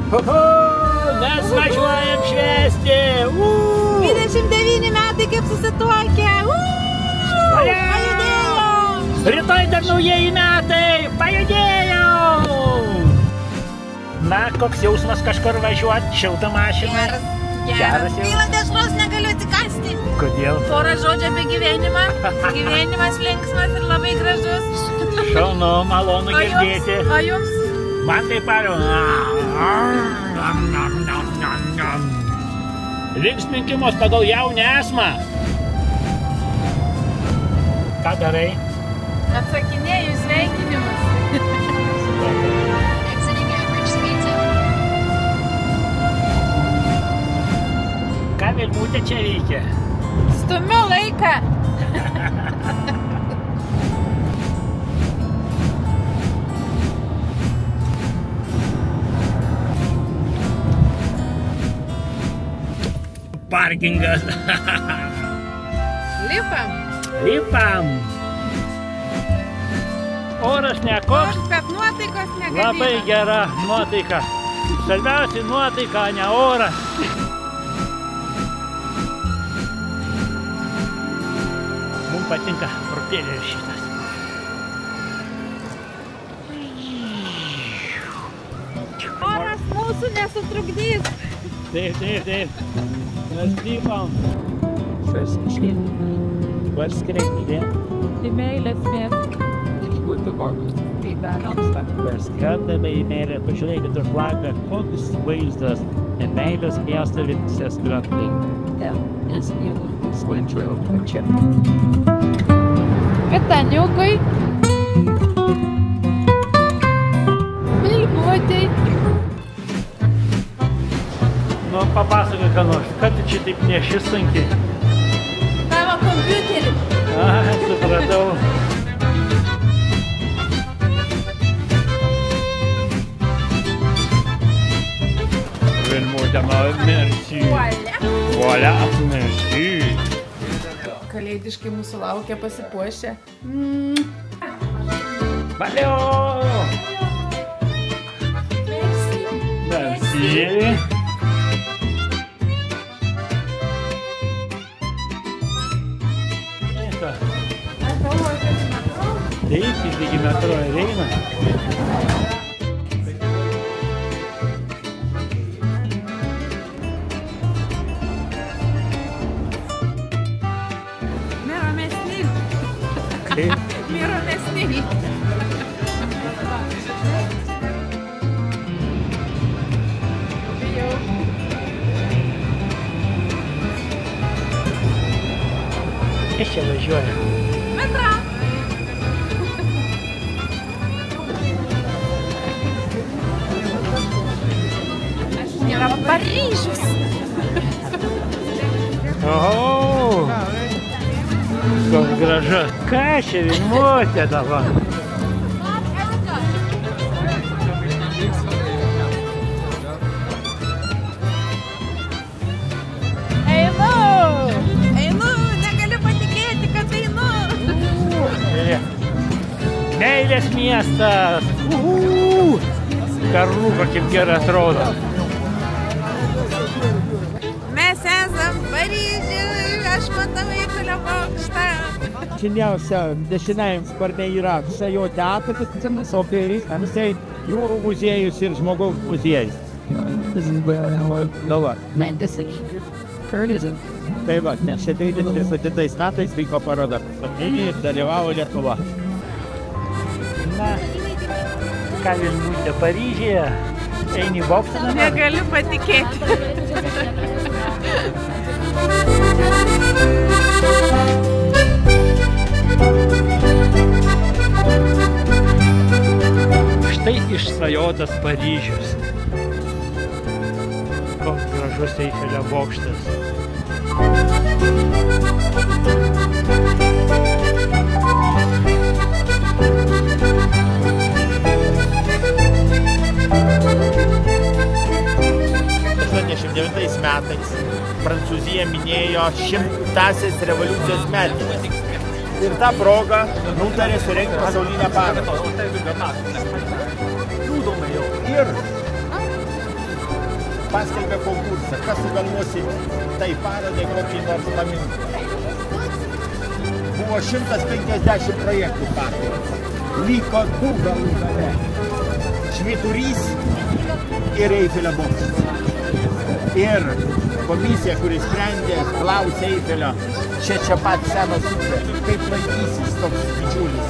Mes važiuojam švęsti. 29 metai kaip susituokę. Pajudėjom. Rytoj dar naujieji metai. Pajudėjom. Na, koks jausmas kažkur važiuoti, šilta mašina. Geras. Gaila dešros negaliu atsikasti. Kodėl? Porą žodžių apie gyvenimą. Gyvenimas linksmas ir labai gražus. Šaunu, malonu girdėti. O jums? Man taip pariu. Linksminkimus pagal jaunį esmą. Ką darai? Atsakinėju sveikinimus. Ką Vilmutė čia veikia? Stumiu laiką. Parkingas. Lipam. Lipam. Oras nekoks. Bet nuotaikos negadina. Labai gera nuotaika. Svarbiausia nuotaika, ne oras. Mums patinka propeleris šitas. Oras mūsų nesutrukdys. Taip. Mes lipam. Parskrendė. Į meilės miestą. Skrendame į meilę, pažiūrėkit už langą, kokius vaizdas. Meilės miesto visas krantai. Vitaniukai. Vilmutei. Nu, papasakok, ką nors, kad tu čia taip neši sunkiai? Tavo kompiuterį. Supratau. Vilmutė, merci. Voilà, merci. Kalėdiškai mūsų laukia pasipuošę. Valio! Merci. Taip, iki metro ir eina. Miromesni. Kaip? Miromesni. Kas čia važiuoja? Metra. Yra Paryžius. Oho! Koks gražus. Ką čia Vilmutė dabar? Einu, negaliu patikėti, kad einu. Meilės miestas. Karūka kaip gerai atrodo. Mes esam Paryžiui, aš matau Eifelio bokštą. Dešiniausia, dešiniajam sparne yra Šajo teatras, o kairėj jūrų muziejus ir žmogaus muziejus. Dabar. Tai va, 67 metais vyko paroda. Ir dalyvavo Lietuva. Na, ką Vilmutė Paryžiuje? Eini į bokštą dabar? Negaliu patikėti. Štai išsvajotas Paryžius. Koks gražus Eifelio bokštas. Metais Prancūzija minėjo 100-asias revoliucijos metines. Ir tą progą nutarė surengti pasaulinę parodą. Ir paskelbė konkursą, kas sugalvosi tai parodai kokį nors paminklą. Buvo 150 projektų partijos. Liko 2 galų gale. Švyturys ir Eifelio bokštas. Ir komisija, kuris sprendė, klausė Eifelio, čia pat senos upė, kaip laikysis toks didžiulis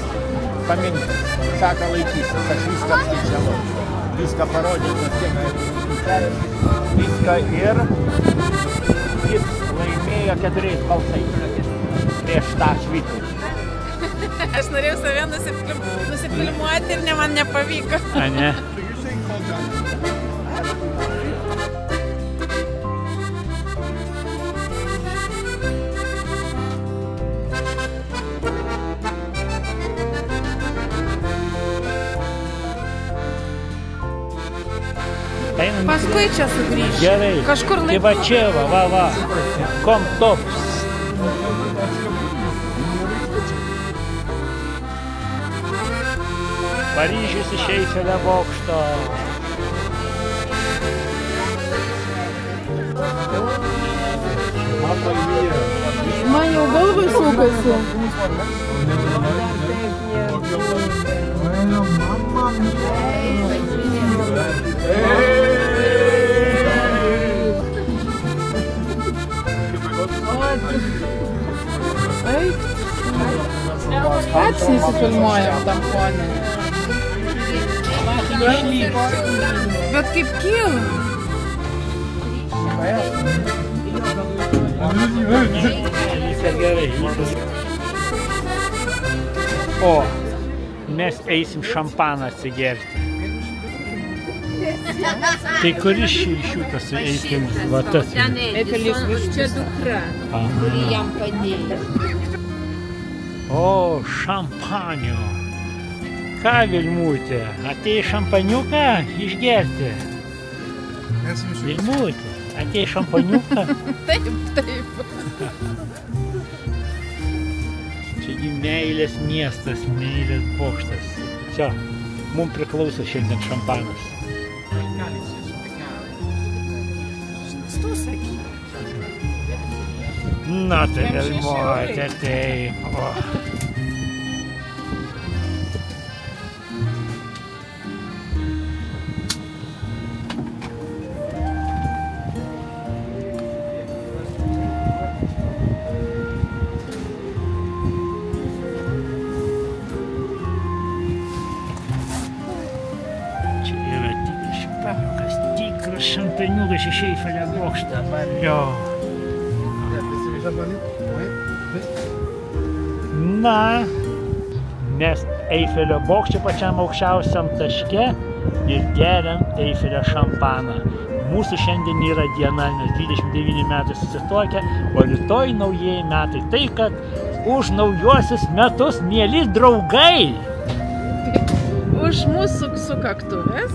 paminklas. Sako, laikysis, aš viską apskaičiavau. Viską parodė, viską ir jis laimėjo 4 balsais prieš tą švyturį. Aš norėjau save nusifilmuoti ir man nepavyko. A ne? Paskui čia sugrįšiu. Gerai. Kažkur Tai va čia, va. Kom tops. Paryžius iš Eifelio bokšto. Man jau galvai sukasi. Pats nusifilmuojam tam fone. Bet kaip kyla. O, mes eisim šampaną atsigerti. Tai kuris iš jų tas eisim va tas? Eifelis čia dukra, kuri jam padėjo. O, šampanio. Ką, Vilmutė, atėjai šampaniuką išgerti? Vilmutė, atėjai šampaniuką? Taip. Čiagi meilės miestas, meilės bokštas. Čia, mums priklauso šiandien šampanas. Na tai, Vilmutė, taip. Šampaniukas iš Eifelio bokštą, valio. Na, mes Eifelio bokšte pačiam aukščiausiam taške ir geriam Eifelio šampaną. Mūsų šiandien yra diena, mes 29 metai susituokę, o rytoj naujieji metai. Tai, kad už naujuosius metus, mieli draugai! Už mūsų sukaktuvės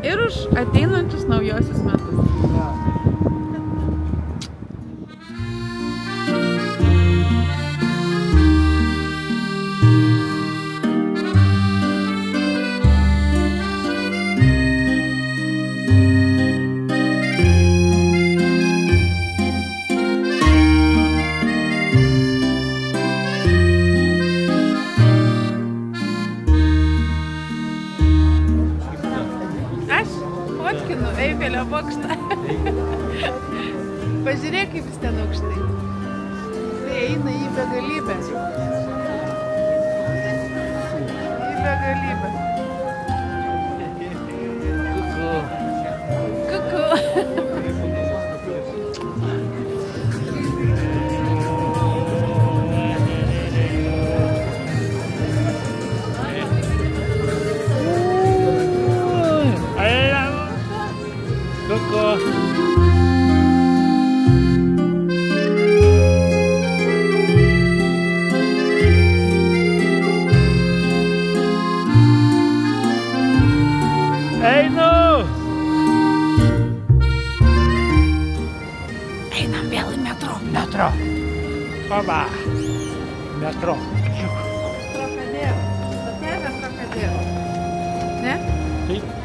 ir už ateinančius naujosius metus. Eifelio bokštą. Pažiūrėk, kaip jis ten aukštai. Tai eina į begalybę. Į begalybę. Kuku. Einu! Einam vėl į metro. Metro. Paba. Metro. Trokadero. Stotelė Trokadero. Ne? Taip.